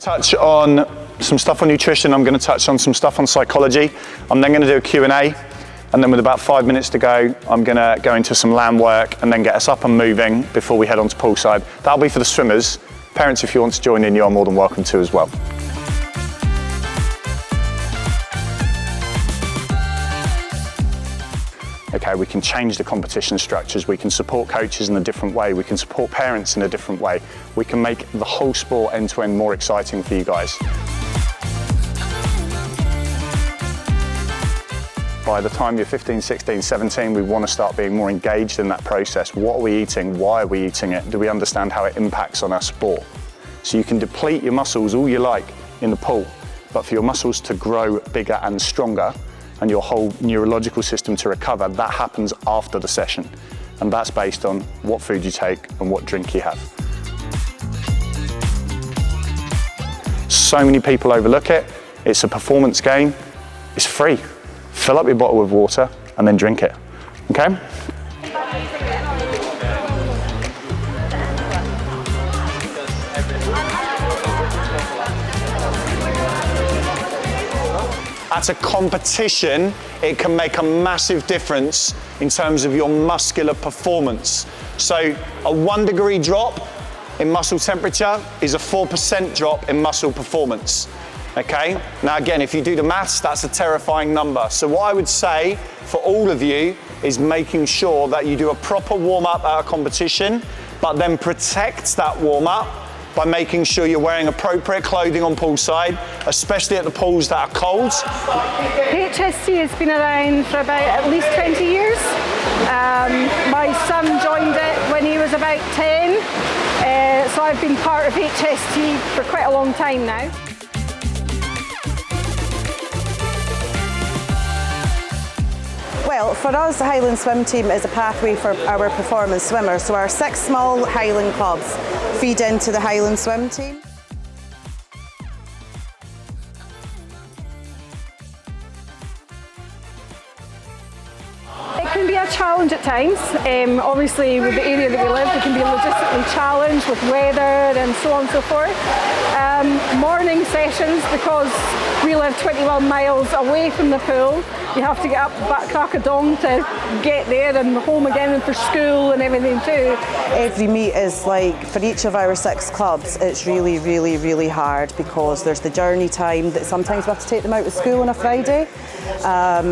Touch on some stuff on nutrition. I'm going to touch on some stuff on psychology. I'm then going to do a Q&A, and then with about 5 minutes to go, I'm going to go into some land work and then get us up and moving before we head on to poolside. That'll be for the swimmers. Parents, if you want to join in, you are more than welcome to as well. Okay, we can change the competition structures, we can support coaches in a different way, we can support parents in a different way, we can make the whole sport end-to-end more exciting for you guys. By the time you're 15, 16, 17, we want to start being more engaged in that process. What are we eating? Why are we eating it? Do we understand how it impacts on our sport? So you can deplete your muscles all you like in the pool, but for your muscles to grow bigger and stronger, and your whole neurological system to recover, that happens after the session. And that's based on what food you take and what drink you have. So many people overlook it. It's a performance game. It's free. Fill up your bottle with water and then drink it, okay? At a competition, it can make a massive difference in terms of your muscular performance. So a 1 degree drop in muscle temperature is a 4% drop in muscle performance, okay? Now again, if you do the maths, that's a terrifying number. So what I would say for all of you is making sure that you do a proper warm-up at a competition, but then protect that warm-up by making sure you're wearing appropriate clothing on poolside, especially at the pools that are cold. HST has been around for about at least 20 years. My son joined it when he was about 10, so I've been part of HST for quite a long time now. Well, for us, the Highland Swim Team is a pathway for our performance swimmers. So our 6 small Highland clubs feed into the Highland Swim Team. It can be a challenge at times. Obviously, with the area that we live, we can be logistically challenged with weather and so on and so forth. Morning sessions, because we live 21 miles away from the pool, you have to get up at crack of dawn to get there and home again for school and everything too. Every meet is like, for each of our 6 clubs, it's really, really, really hard because there's the journey time that sometimes we have to take them out of school on a Friday,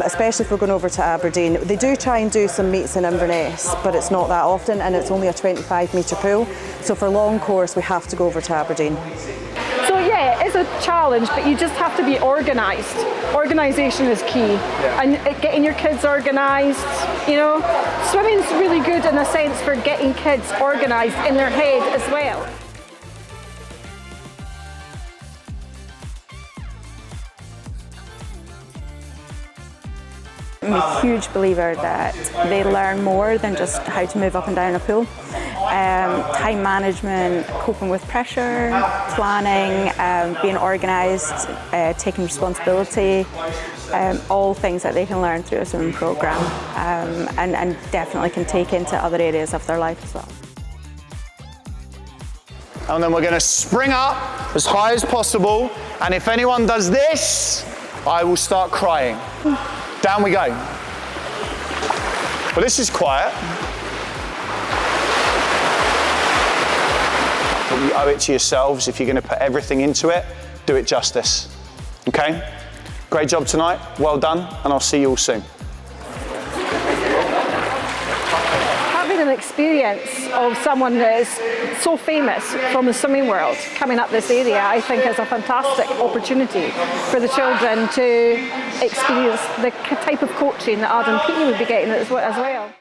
especially if we're going over to Aberdeen. They do try and do some meets in Inverness, but it's not that often, and it's only a 25-metre pool. So for long course, we have to go over to Aberdeen. So yeah, it is a challenge, but you just have to be organised. Organisation is key, and getting your kids organised. You know, swimming's really good in a sense for getting kids organised in their head as well. I'm a huge believer that they learn more than just how to move up and down a pool. Time management, coping with pressure, planning, being organised, taking responsibility, all things that they can learn through a swimming programme, and definitely can take into other areas of their life as well. And then we're going to spring up as high as possible, and if anyone does this, I will start crying. Down we go. Well, this is quiet. But you owe it to yourselves. If you're going to put everything into it, do it justice. Okay? Great job tonight. Well done, and I'll see you all soon. Having an experience of someone that is so famous from the swimming world coming up this area, I think is a fantastic opportunity for the children to experience the type of coaching that Adam Peaty would be getting as well.